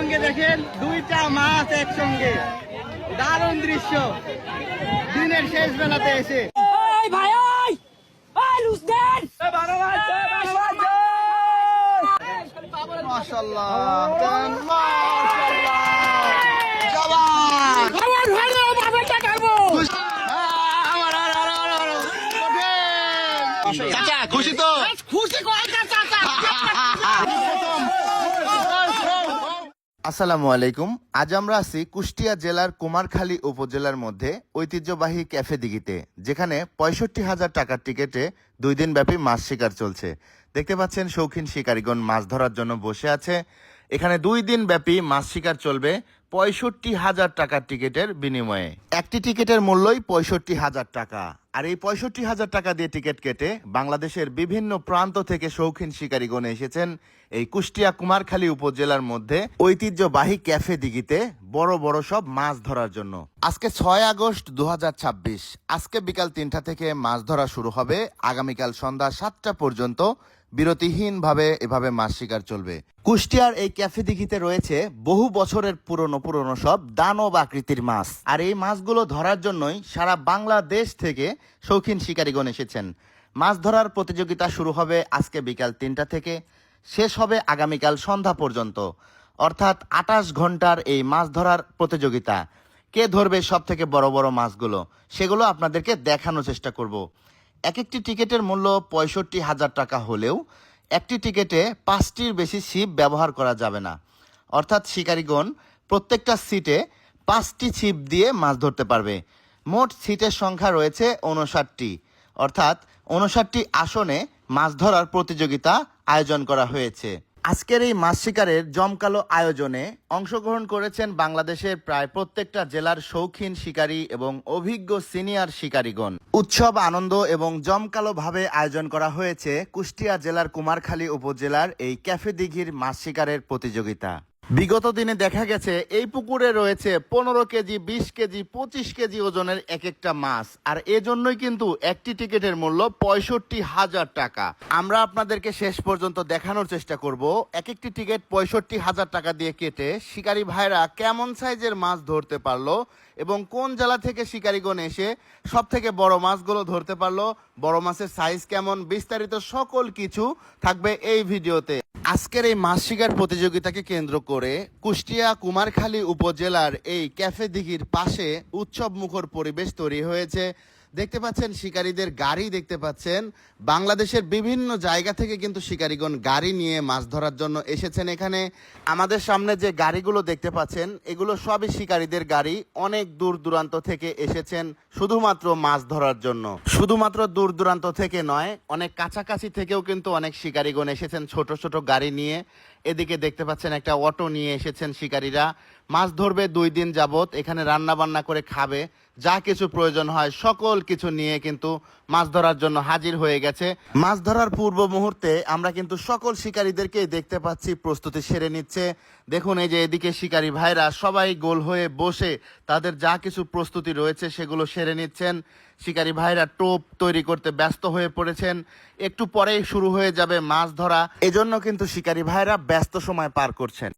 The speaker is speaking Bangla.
একসঙ্গে দেখেন দুইটা মাছ একসঙ্গে, দারুণ দৃশ্য দিনের শেষ বেলাতে এসে। খুশি তো? আসসালামু আলাইকুম। আজ আমরা আছি কুষ্টিয়া জেলার কুমারখালী উপজেলার মধ্যে ঐতিহ্যবাহী ক্যাফে দিঘিতে, যেখানে 65,000 টাকার টিকেটে 2 দিন ব্যাপী মাছ শিকার চলছে। দেখতে পাচ্ছেন শৌখিন শিকারীগণ মাছ ধরার জন্য বসে আছে। এখানে 2 দিন ব্যাপী মাছ শিকার চলবে 65,000 টাকার টিকেটের বিনিময়ে। একটি টিকেটের মূল্যই 65,000 টাকা। আর এই 65,000 টাকা দিয়ে টিকিট কেটে বাংলাদেশের বিভিন্ন প্রান্ত থেকে শৌখিন শিকারীগণ এসেছেন এই কুষ্টিয়া কুমারখালী উপজেলার মধ্যে ঐতিহ্যবাহী ক্যাফে দিঘিতে বড় বড় সব মাছ ধরার জন্য। আজকে 6 আগস্ট 2026। আজকে বিকাল 3টা থেকে মাছ ধরা শুরু হবে। আগামীকাল সন্ধ্যা 7টা পর্যন্ত বিরতিহীনভাবে এভাবে মাছ শিকার চলবে। কুষ্টিয়ার এই ক্যাফে দিঘিতে রয়েছে বহু বছরের পুরনো সব দানব আকৃতির মাছ। আর এই মাছগুলো ধরার জন্যই সারা বাংলাদেশ থেকে শৌখিন শিকারীগণ এসেছেন। মাছ ধরার প্রতিযোগিতা শুরু হবে আজকে বিকাল 3টা থেকে, শেষ হবে আগামীকাল সন্ধ্যা পর্যন্ত, অর্থাৎ 28 ঘন্টার এই মাছ ধরার প্রতিযোগিতা। কে ধরবে সব থেকে বড় বড় মাছগুলো, সেগুলো আপনাদেরকে দেখানোর চেষ্টা করব। এক একটি টিকিটের মূল্য 65,000 টাকা হলেও একটি টিকিটে 5টির বেশি ছিপ ব্যবহার করা যাবে না। অর্থাৎ শিকারীগণ প্রত্যেকটা সিটে 5টি ছিপ দিয়ে মাছ ধরতে পারবে। মোট সিটের সংখ্যা রয়েছে 59টি, অর্থাৎ 59টি আসনে মাছ ধরার প্রতিযোগিতা আয়োজন করা হয়েছে। আজকের এই মাছ শিকারের জমকালো আয়োজনে অংশগ্রহণ করেছেন বাংলাদেশের প্রায় প্রত্যেকটা জেলার শৌখিন শিকারী এবং অভিজ্ঞ সিনিয়র শিকারীগণ। উৎসব আনন্দ এবং জমকালো ভাবে আয়োজন করা হয়েছে কুষ্টিয়া জেলার কুমারখালী উপজেলার এই ক্যাফে দিঘির মাছ শিকারের প্রতিযোগিতা। বিগত দিনে দেখা গেছে এই পুকুরে রয়েছে 15 কেজি, 20 কেজি, 25 কেজি ওজনের এক একটা মাছ। আর এজন্যই কিন্তু একটি টিকিটের মূল্য 65,000 টাকা। আমরা আপনাদেরকে শেষ পর্যন্ত দেখানোর চেষ্টা করব এক একটি টিকিট 65,000 টাকা দিয়ে কেটে শিকারী ভাইরা কেমন সাইজের মাছ ধরতে পারলো এবং কোন জেলা থেকে শিকারীগণ এসে সব থেকে বড় মাছগুলো ধরতে পারলো, বড় মাছের সাইজ কেমন, বিস্তারিত সকল কিছু থাকবে এই ভিডিওতে। আজকের এই মাছ শিকার প্রতিযোগিতাকে কেন্দ্র করে কুষ্টিয়া কুমারখালী উপজেলার এই ক্যাফে দিঘির পাশে উৎসব মুখর পরিবেশ তৈরি হয়েছে। দেখতে পাচ্ছেন শিকারীদের গাড়ি, দেখতে পাচ্ছেন বাংলাদেশের বিভিন্ন জায়গা থেকে কিন্তু শিকারীগণ গাড়ি নিয়ে মাছ ধরার জন্য এসেছেন এখানে। আমাদের সামনে যে গাড়িগুলো দেখতে পাচ্ছেন এগুলো সবই শিকারীদের গাড়ি। অনেক দূর দূরান্ত থেকে এসেছেন শুধুমাত্র মাছ ধরার জন্য। শুধুমাত্র দূর দূরান্ত থেকে নয়, অনেক কাছাকাছি থেকেও কিন্তু অনেক শিকারীগণ এসেছেন ছোট ছোট গাড়ি নিয়ে। এদিকে দেখতে পাচ্ছেন একটা অটো নিয়ে এসেছেন শিকারীরা। মাছ ধরবে 2 দিন যাবত, এখানে রান্না বান্না করে খাবে, যা কিছু প্রয়োজন হয় সকল কিছু নিয়ে কিন্তু মাছ ধরার জন্য হাজির হয়ে গেছে। মাছ ধরার পূর্ব মুহূর্তে আমরা কিন্তু সকল শিকারীদেরকে দেখতে পাচ্ছি প্রস্তুতি সেরে নিচ্ছে। দেখুন এই যে এদিকে শিকারী ভাইরা সবাই গোল হয়ে বসে তাদের যা কিছু প্রস্তুতি রয়েছে সেগুলো সেরে নিচ্ছেন। শিকারী ভাইরা টোপ তৈরি করতে ব্যস্ত হয়ে পড়েছেন। একটু পরেই শুরু হয়ে যাবে মাছ ধরা, এজন্য কিন্তু শিকারী ভাইরা ব্যস্ত সময় পার করছেন।